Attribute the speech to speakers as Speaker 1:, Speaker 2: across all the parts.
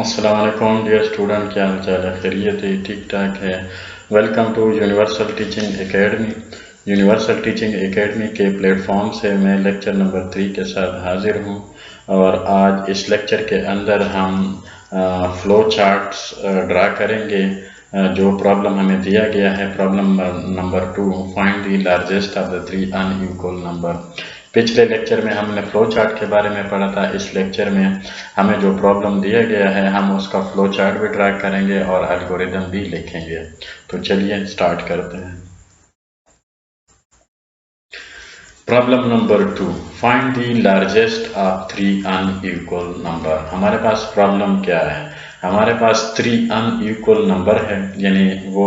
Speaker 1: अस्सलाम वालेकुम dear student, क्या हाल चाल है? खैरियत है? ठीक ठाक है। Welcome to universal teaching academy. Universal teaching academy के प्लेटफॉर्म से मैं लेक्चर नंबर 3 के साथ हाजिर हूँ और आज इस लेक्चर के अंदर हम फ्लो चार्ट्स ड्रा करेंगे। जो प्रॉब्लम हमें दिया गया है, problem number 2, find the largest of the 3 unequal number. पिछले लेक्चर में हमने फ्लो चार्ट के बारे में पढ़ा था। इस लेक्चर में हमें जो प्रॉब्लम दिया गया है हम उसका फ्लो चार्ट भी ड्रा करेंगे और एल्गोरिदम भी लिखेंगे। तो चलिए स्टार्ट करते हैं। Problem number 2, find the largest of 3 unequal number. हमारे पास प्रॉब्लम क्या है? हमारे पास 3 अनइक्वल नंबर है, यानी वो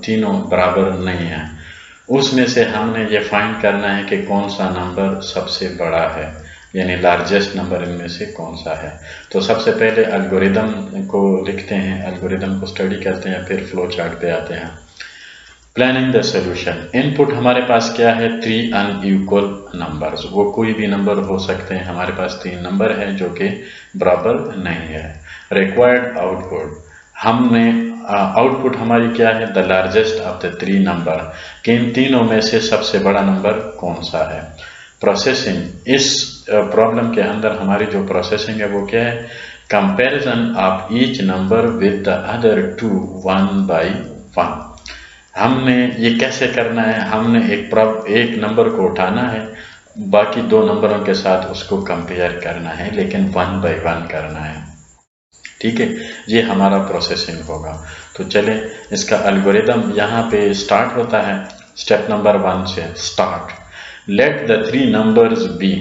Speaker 1: तीनों बराबर नहीं है। उसमें से हमने ये फाइंड करना है कि कौन सा नंबर सबसे बड़ा है, यानी लार्जेस्ट नंबर इनमें से कौन सा है। तो सबसे पहले एल्गोरिदम को लिखते हैं, एल्गोरिदम को स्टडी करते हैं, फिर फ्लो चार्ट पे आते हैं। Planning the solution. इनपुट हमारे पास क्या है? 3 अनइक्वल नंबर्स। वो कोई भी नंबर हो सकते हैं। हमारे पास 3 नंबर है जो कि बराबर नहीं है। रिक्वायर्ड आउटपुट, हमने आउटपुट हमारी क्या है? The largest of the 3 number, कि इन तीनों में से सबसे बड़ा नंबर कौन सा है। प्रोसेसिंग, इस प्रॉब्लम के अंदर हमारी जो प्रोसेसिंग है वो क्या है? Comparison of each number with the other two 1 by 1। हमने ये कैसे करना है? हमने एक नंबर को उठाना है, बाकी 2 नंबरों के साथ उसको कंपेयर करना है, लेकिन 1 by 1 करना है। ठीक है, ये हमारा प्रोसेसिंग होगा। तो चलें, इसका एल्गोरिदम यहाँ पे स्टार्ट होता है स्टेप नंबर 1 से। Start, let the 3 numbers be,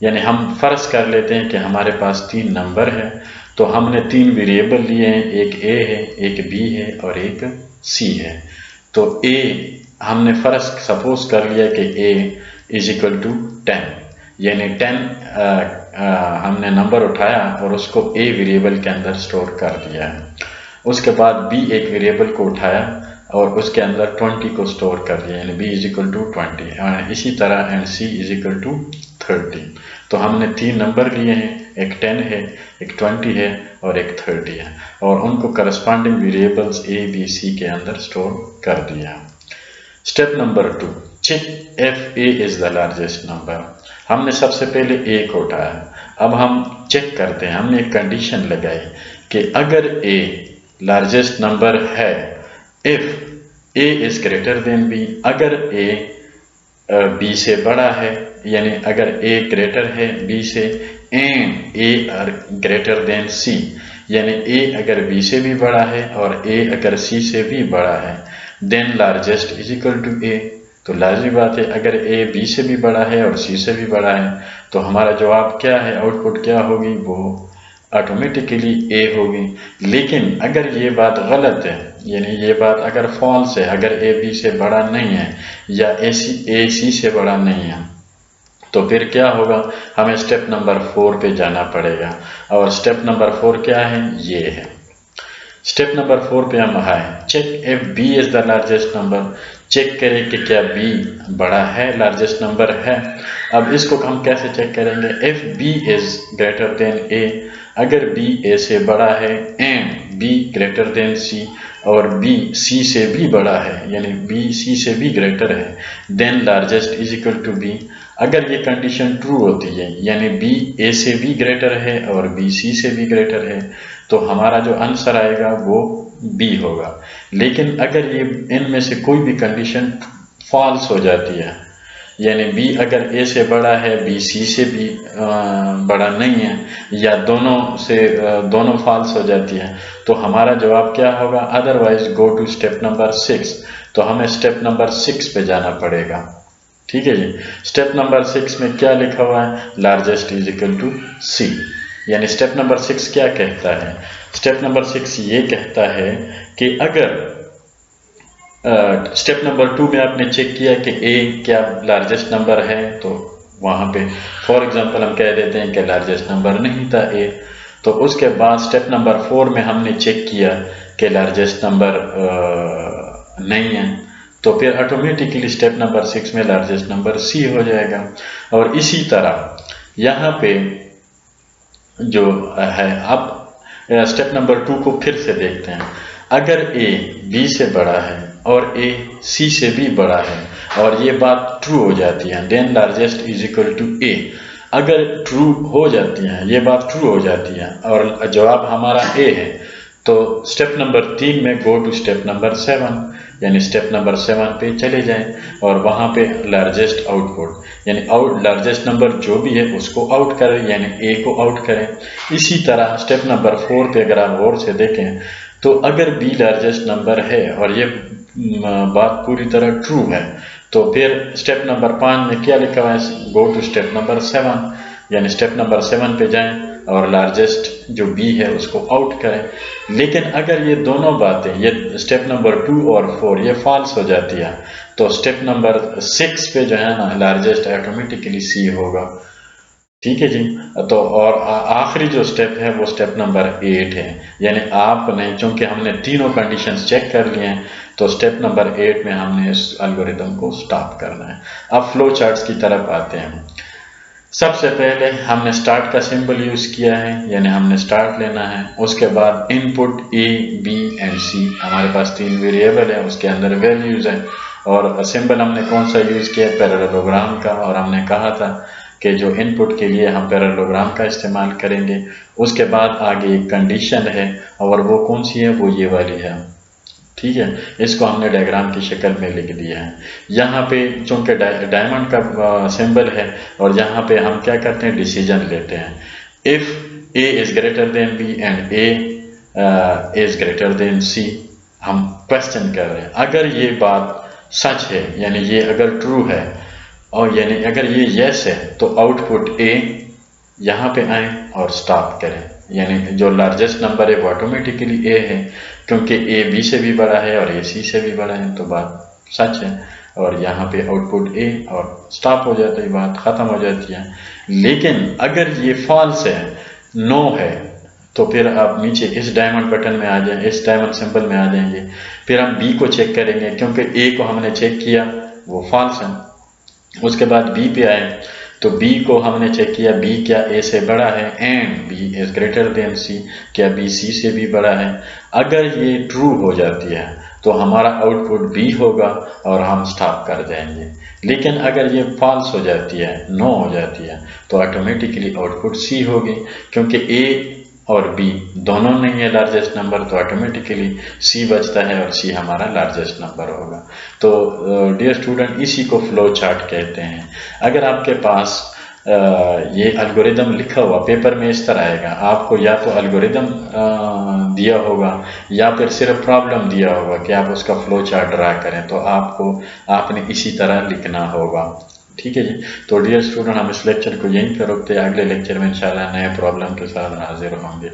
Speaker 1: यानी हम फर्ज कर लेते हैं कि हमारे पास 3 नंबर है। तो हमने 3 वेरिएबल लिए हैं, एक ए है, एक बी है और एक सी है। तो ए हमने फर्ज सपोज कर लिया कि ए इज इक्वल टू 10, यानी 10 हमने नंबर उठाया और उसको ए वेरिएबल के अंदर स्टोर कर दिया है। उसके बाद बी एक वेरिएबल को उठाया और उसके अंदर 20 को स्टोर कर दिया, यानी बी इज इक्वल टू 20। इसी तरह and C is equal to 30। तो हमने 3 नंबर लिए हैं, एक 10 है, एक 20 है और एक 30 है, और उनको corresponding variables A B C के अंदर स्टोर कर दिया। Step number 2, check if A is the largest number. हमने सबसे पहले ए को उठाया। अब हम चेक करते हैं, हमने एक कंडीशन लगाई कि अगर ए लार्जेस्ट नंबर है, if A is greater than B, अगर ए बी से बड़ा है, यानी अगर ए ग्रेटर है बी से, and A are greater than C, यानी ए अगर बी से भी बड़ा है और ए अगर सी से भी बड़ा है, then largest is equal to A. तो लाजमी बात है, अगर ए बी से भी बड़ा है और सी से भी बड़ा है तो हमारा जवाब क्या है? आउटपुट क्या होगी? वो ऑटोमेटिकली ए होगी। लेकिन अगर ये बात गलत है, यानी ये बात अगर फॉल्स है, अगर ए बी से बड़ा नहीं है या ए सी से बड़ा नहीं है, तो फिर क्या होगा? हमें स्टेप नंबर 4 पे जाना पड़ेगा। और स्टेप नंबर 4 क्या है? ये है। स्टेप नंबर 4 पे हम आए, check if B is the largest number. Check करें कि क्या बी बड़ा है, लार्जेस्ट नंबर है। अब इसको हम कैसे चेक करेंगे? If B is greater than A, अगर बी ए से बड़ा है, and B greater than C, और बी सी से भी बड़ा है, यानी बी सी से भी ग्रेटर है, then largest is equal to B. अगर ये कंडीशन ट्रू होती है, यानी बी ए से भी ग्रेटर है और बी सी से भी ग्रेटर है, तो हमारा जो आंसर आएगा वो बी होगा। लेकिन अगर ये इनमें से कोई भी कंडीशन फॉल्स हो जाती है, यानी बी अगर ए से बड़ा है, बी सी से भी बड़ा नहीं है, या दोनों फॉल्स हो जाती है, तो हमारा जवाब क्या होगा? Otherwise go to step number 6। तो हमें स्टेप नंबर 6 पे जाना पड़ेगा। ठीक है जी। स्टेप नंबर 6 में क्या लिखा हुआ है? लार्जेस्ट इज इक्वल टू सी। यानी स्टेप नंबर 6 क्या कहता है? स्टेप नंबर 6 ये कहता है कि अगर स्टेप नंबर 2 में आपने चेक किया कि ए क्या लार्जेस्ट नंबर है, तो वहाँ पे फॉर एग्जांपल हम कह देते हैं कि लार्जेस्ट नंबर नहीं था ए। तो उसके बाद स्टेप नंबर 4 में हमने चेक किया कि लार्जेस्ट नंबर नहीं है, तो फिर ऑटोमेटिकली स्टेप नंबर 6 में लार्जेस्ट नंबर सी हो जाएगा। और इसी तरह यहाँ पे जो है, अब स्टेप नंबर 2 को फिर से देखते हैं। अगर ए बी से बड़ा है और ए सी से भी बड़ा है और ये बात ट्रू हो जाती है, then largest is equal to A. अगर ट्रू हो जाती है, ये बात ट्रू हो जाती है और जवाब हमारा ए है, तो स्टेप नंबर 3 में गो टू स्टेप नंबर 7, यानी स्टेप नंबर 7 पे चले जाएं और वहाँ पे लार्जेस्ट आउटपुट यानी लार्जेस्ट नंबर जो भी है उसको आउट करें, यानी ए को आउट करें। इसी तरह स्टेप नंबर 4 पे अगर आप गौर से देखें तो अगर बी लार्जेस्ट नंबर है और ये बात पूरी तरह ट्रू है, तो फिर स्टेप नंबर 5 में क्या लिखा हुआ है, गो टू स्टेप नंबर 7, यानी स्टेप नंबर 7 पे जाएं और लार्जेस्ट जो बी है उसको आउट करें। लेकिन अगर ये दोनों बातें, ये स्टेप नंबर 2 और 4 ये फॉल्स हो जाती है, तो स्टेप नंबर 6 पे जो है ना लार्जेस्ट ऑटोमेटिकली सी होगा। ठीक है जी। तो और आखिरी जो स्टेप है वो स्टेप नंबर 8 है, यानी आपने, चूंकि हमने तीनों कंडीशंस चेक कर लिए हैं, तो स्टेप नंबर 8 में हमने इस एल्गोरिथम को स्टॉप करना है। अब फ्लो चार्ट्स की तरफ आते हैं। सबसे पहले हमने स्टार्ट का सिंबल यूज किया है, यानी हमने स्टार्ट लेना है। उसके बाद इनपुट ए बी एंड सी, हमारे पास 3 वेरिएबल है, उसके अंदर वैल्यूज है और सिंबल हमने कौन सा यूज किया, पैरेललोग्राम का, और हमने कहा था कि जो इनपुट के लिए हम पैरेललोग्राम का इस्तेमाल करेंगे। उसके बाद आगे एक कंडीशन है और वो कौन सी है, वो ये वाली है। ठीक है, इसको हमने डायग्राम की शक्ल में लिख दिया है। यहाँ पे चूंकि डायमंड का सिंबल है और यहाँ पे हम क्या करते हैं, डिसीजन लेते हैं। If A is greater than B and A is greater than C, हम क्वेश्चन कर रहे हैं। अगर ये बात सच है, यानी ये अगर ट्रू है, और यानी अगर ये यस है, तो आउटपुट ए यहाँ पे आए और स्टॉप करें, यानी जो लार्जेस्ट नंबर है वो ऑटोमेटिकली ए है, क्योंकि ए बी से भी बड़ा है और ए सी से भी बड़ा है, तो बात सच है। और यहाँ पे आउटपुट ए और स्टॉप हो जाता है, बात ख़त्म हो जाती है। लेकिन अगर ये फॉल्स है, नो है, तो फिर आप नीचे इस डायमंड बटन में आ जाएं, इस डायमंड सिंबल में आ जाएंगे। फिर हम बी को चेक करेंगे, क्योंकि ए को हमने चेक किया वो फॉल्स है। उसके बाद बी पे आए तो बी को हमने चेक किया, बी क्या ए से बड़ा है, and B is greater than C, क्या बी सी से भी बड़ा है। अगर ये ट्रू हो जाती है तो हमारा आउटपुट बी होगा और हम स्टॉप कर जाएंगे। लेकिन अगर ये फॉल्स हो जाती है, नो हो जाती है, तो ऑटोमेटिकली आउटपुट सी होगी, क्योंकि ए और बी दोनों नहीं है लार्जेस्ट नंबर, तो ऑटोमेटिकली सी बचता है और सी हमारा लार्जेस्ट नंबर होगा। तो डियर स्टूडेंट, इसी को फ्लो चार्ट कहते हैं। अगर आपके पास ये एल्गोरिदम लिखा हुआ पेपर में इस तरह आएगा, आपको या तो एल्गोरिदम दिया होगा या फिर सिर्फ प्रॉब्लम दिया होगा कि आप उसका फ्लो चार्ट ड्रा करें, तो आपने इसी तरह लिखना होगा। ठीक है जी। तो डियर स्टूडेंट, हम इस लेक्चर को यहीं पर रोकते हैं। अगले लेक्चर में इंशाल्लाह नए प्रॉब्लम के साथ हाजिर होंगे।